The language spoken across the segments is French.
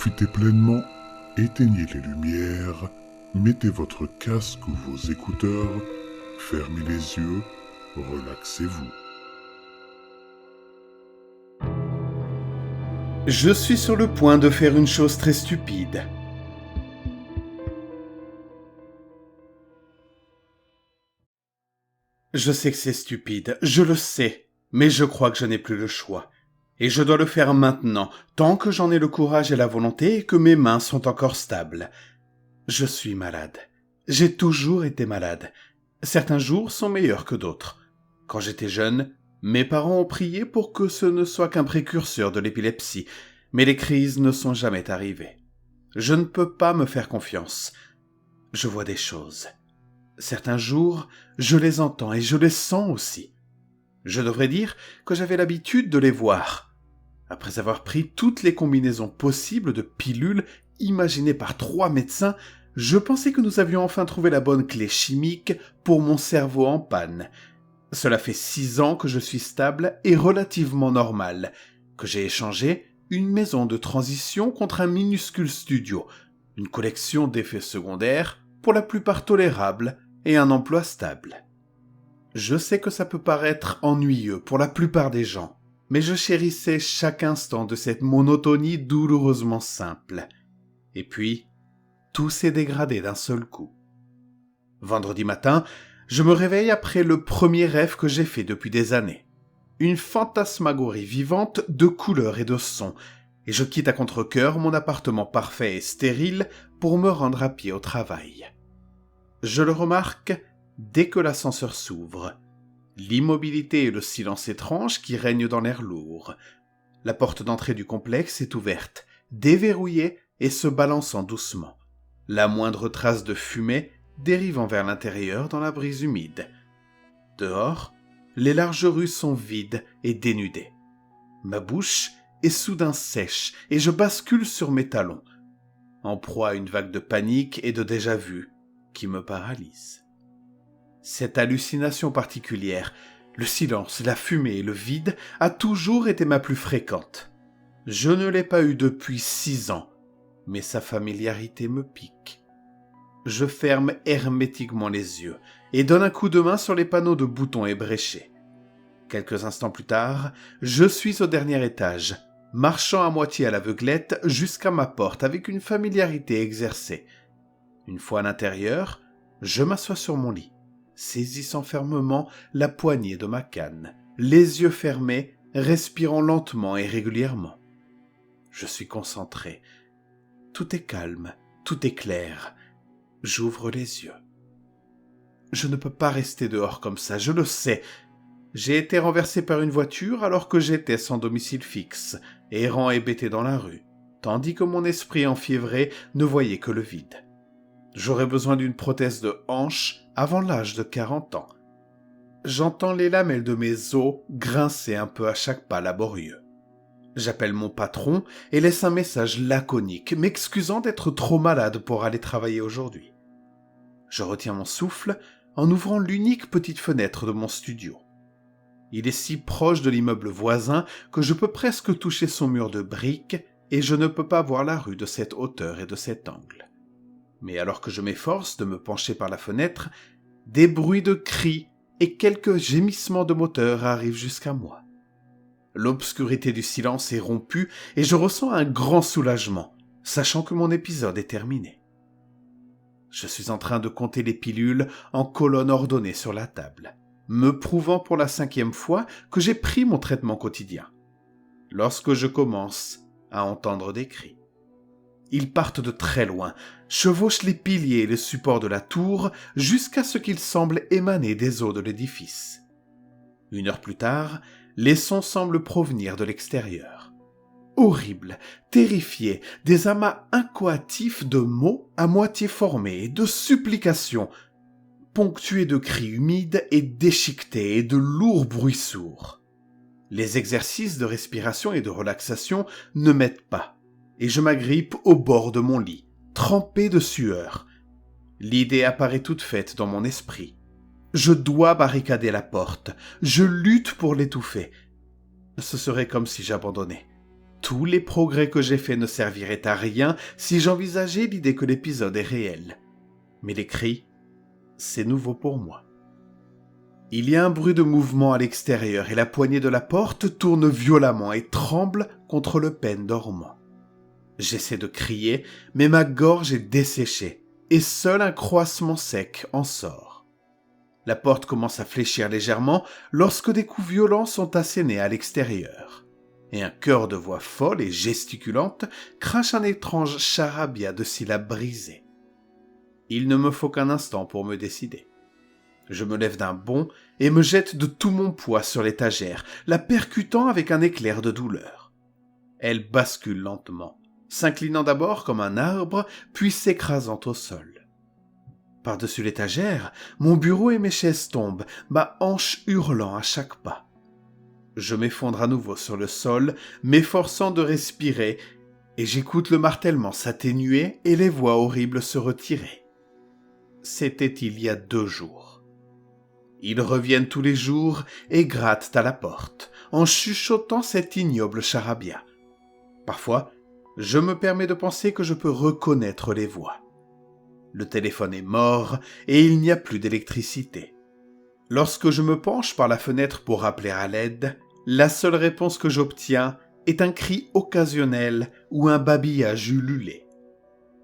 profitez pleinement, éteignez les lumières, mettez votre casque ou vos écouteurs, fermez les yeux, relaxez-vous. Je suis sur le point de faire une chose très stupide. Je sais que c'est stupide, je le sais, mais je crois que je n'ai plus le choix. Et je dois le faire maintenant, tant que j'en ai le courage et la volonté et que mes mains sont encore stables. Je suis malade. J'ai toujours été malade. Certains jours sont meilleurs que d'autres. Quand j'étais jeune, mes parents ont prié pour que ce ne soit qu'un précurseur de l'épilepsie, mais les crises ne sont jamais arrivées. Je ne peux pas me faire confiance. Je vois des choses. Certains jours, je les entends et je les sens aussi. Je devrais dire que j'avais l'habitude de les voir. Après avoir pris toutes les combinaisons possibles de pilules imaginées par 3 médecins, je pensais que nous avions enfin trouvé la bonne clé chimique pour mon cerveau en panne. Cela fait 6 ans que je suis stable et relativement normal, que j'ai échangé une maison de transition contre un minuscule studio, une collection d'effets secondaires, pour la plupart tolérables, et un emploi stable. Je sais que ça peut paraître ennuyeux pour la plupart des gens, mais je chérissais chaque instant de cette monotonie douloureusement simple. Et puis, tout s'est dégradé d'un seul coup. Vendredi matin, je me réveille après le premier rêve que j'ai fait depuis des années. Une fantasmagorie vivante de couleurs et de sons, et je quitte à contre-cœur mon appartement parfait et stérile pour me rendre à pied au travail. Je le remarque dès que l'ascenseur s'ouvre. L'immobilité et le silence étrange qui règnent dans l'air lourd. La porte d'entrée du complexe est ouverte, déverrouillée et se balançant doucement. La moindre trace de fumée dérivant vers l'intérieur dans la brise humide. Dehors, les larges rues sont vides et dénudées. Ma bouche est soudain sèche et je bascule sur mes talons, en proie à une vague de panique et de déjà-vu qui me paralyse. Cette hallucination particulière, le silence, la fumée et le vide, a toujours été ma plus fréquente. Je ne l'ai pas eue depuis 6 ans, mais sa familiarité me pique. Je ferme hermétiquement les yeux et donne un coup de main sur les panneaux de boutons ébréchés. Quelques instants plus tard, je suis au dernier étage, marchant à moitié à l'aveuglette jusqu'à ma porte avec une familiarité exercée. Une fois à l'intérieur, je m'assois sur mon lit, saisissant fermement la poignée de ma canne, les yeux fermés, respirant lentement et régulièrement. Je suis concentré. Tout est calme, tout est clair. J'ouvre les yeux. Je ne peux pas rester dehors comme ça, je le sais. J'ai été renversé par une voiture alors que j'étais sans domicile fixe, errant hébété dans la rue, tandis que mon esprit enfiévré ne voyait que le vide. J'aurais besoin d'une prothèse de hanche avant l'âge de 40 ans. J'entends les lamelles de mes os grincer un peu à chaque pas laborieux. J'appelle mon patron et laisse un message laconique, m'excusant d'être trop malade pour aller travailler aujourd'hui. Je retiens mon souffle en ouvrant l'unique petite fenêtre de mon studio. Il est si proche de l'immeuble voisin que je peux presque toucher son mur de briques et je ne peux pas voir la rue de cette hauteur et de cet angle. Mais alors que je m'efforce de me pencher par la fenêtre, des bruits de cris et quelques gémissements de moteur arrivent jusqu'à moi. L'obscurité du silence est rompue et je ressens un grand soulagement, sachant que mon épisode est terminé. Je suis en train de compter les pilules en colonnes ordonnées sur la table, me prouvant pour la 5e fois que j'ai pris mon traitement quotidien. Lorsque je commence à entendre des cris. Ils partent de très loin, chevauchent les piliers et les supports de la tour jusqu'à ce qu'ils semblent émaner des eaux de l'édifice. 1 heure plus tard, les sons semblent provenir de l'extérieur. Horribles, terrifiés, des amas incoatifs de mots à moitié formés et de supplications, ponctués de cris humides et déchiquetés et de lourds bruits sourds. Les exercices de respiration et de relaxation ne m'aident pas. Et je m'agrippe au bord de mon lit, trempé de sueur. L'idée apparaît toute faite dans mon esprit. Je dois barricader la porte. Je lutte pour l'étouffer. Ce serait comme si j'abandonnais. tous les progrès que j'ai faits ne serviraient à rien si j'envisageais l'idée que l'épisode est réel. Mais les cris, c'est nouveau pour moi. Il y a un bruit de mouvement à l'extérieur et la poignée de la porte tourne violemment et tremble contre le pêne dormant. J'essaie de crier, mais ma gorge est desséchée et seul un croassement sec en sort. La porte commence à fléchir légèrement lorsque des coups violents sont assénés à l'extérieur. Et un chœur de voix folle et gesticulante crache un étrange charabia de syllabes brisées. Il ne me faut qu'un instant pour me décider. Je me lève d'un bond et me jette de tout mon poids sur l'étagère, la percutant avec un éclair de douleur. Elle bascule lentement, s'inclinant d'abord comme un arbre, puis s'écrasant au sol. Par-dessus l'étagère, mon bureau et mes chaises tombent, ma hanche hurlant à chaque pas. Je m'effondre à nouveau sur le sol, m'efforçant de respirer, et j'écoute le martèlement s'atténuer et les voix horribles se retirer. C'était il y a 2 jours. Ils reviennent tous les jours et grattent à la porte, en chuchotant cet ignoble charabia. Parfois, je me permets de penser que je peux reconnaître les voix. Le téléphone est mort et il n'y a plus d'électricité. Lorsque je me penche par la fenêtre pour appeler à l'aide, la seule réponse que j'obtiens est un cri occasionnel ou un babillage ululé.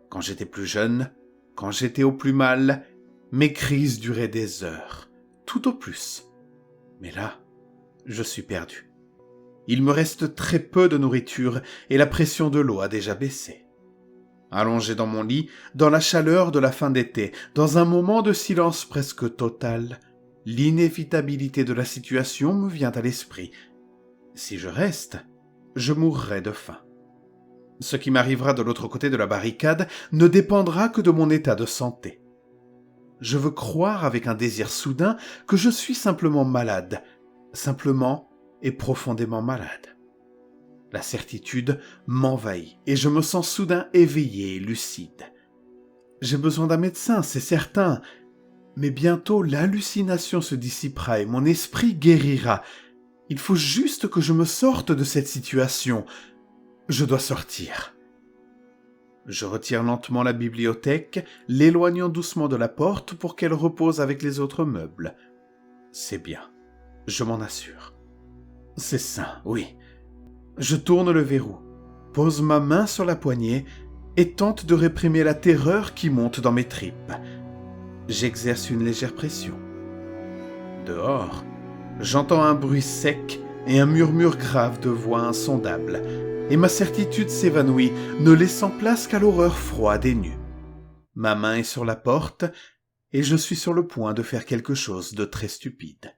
Quand j'étais plus jeune, quand j'étais au plus mal, mes crises duraient des heures, tout au plus. Mais là, je suis perdu. Il me reste très peu de nourriture et la pression de l'eau a déjà baissé. Allongé dans mon lit, dans la chaleur de la fin d'été, dans un moment de silence presque total, l'inévitabilité de la situation me vient à l'esprit. Si je reste, je mourrai de faim. Ce qui m'arrivera de l'autre côté de la barricade ne dépendra que de mon état de santé. Je veux croire avec un désir soudain que je suis simplement malade, simplement et profondément malade. La certitude m'envahit et je me sens soudain éveillé et lucide. J'ai besoin d'un médecin, c'est certain, mais bientôt l'hallucination se dissipera et mon esprit guérira. Il faut juste que je me sorte de cette situation. Je dois sortir. Je retire lentement la bibliothèque, l'éloignant doucement de la porte pour qu'elle repose avec les autres meubles. C'est bien, je m'en assure. C'est sain, oui. Je tourne le verrou, pose ma main sur la poignée et tente de réprimer la terreur qui monte dans mes tripes. J'exerce une légère pression. Dehors, j'entends un bruit sec et un murmure grave de voix insondable, et ma certitude s'évanouit, ne laissant place qu'à l'horreur froide et nue. Ma main est sur la porte, et je suis sur le point de faire quelque chose de très stupide.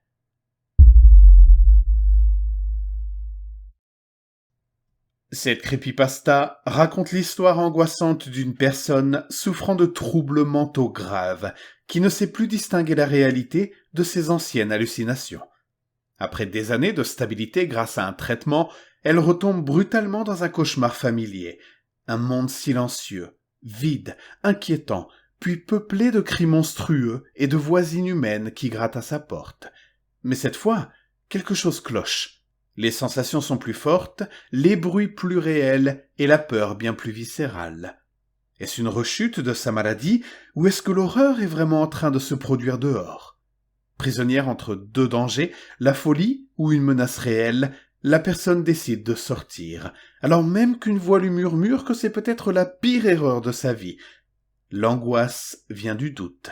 Cette creepypasta raconte l'histoire angoissante d'une personne souffrant de troubles mentaux graves, qui ne sait plus distinguer la réalité de ses anciennes hallucinations. Après des années de stabilité grâce à un traitement, elle retombe brutalement dans un cauchemar familier, un monde silencieux, vide, inquiétant, puis peuplé de cris monstrueux et de voix inhumaines qui grattent à sa porte. Mais cette fois, quelque chose cloche. Les sensations sont plus fortes, les bruits plus réels et la peur bien plus viscérale. Est-ce une rechute de sa maladie ou est-ce que l'horreur est vraiment en train de se produire dehors ? Prisonnière entre 2 dangers, la folie ou une menace réelle, la personne décide de sortir, alors même qu'une voix lui murmure que c'est peut-être la pire erreur de sa vie. L'angoisse vient du doute.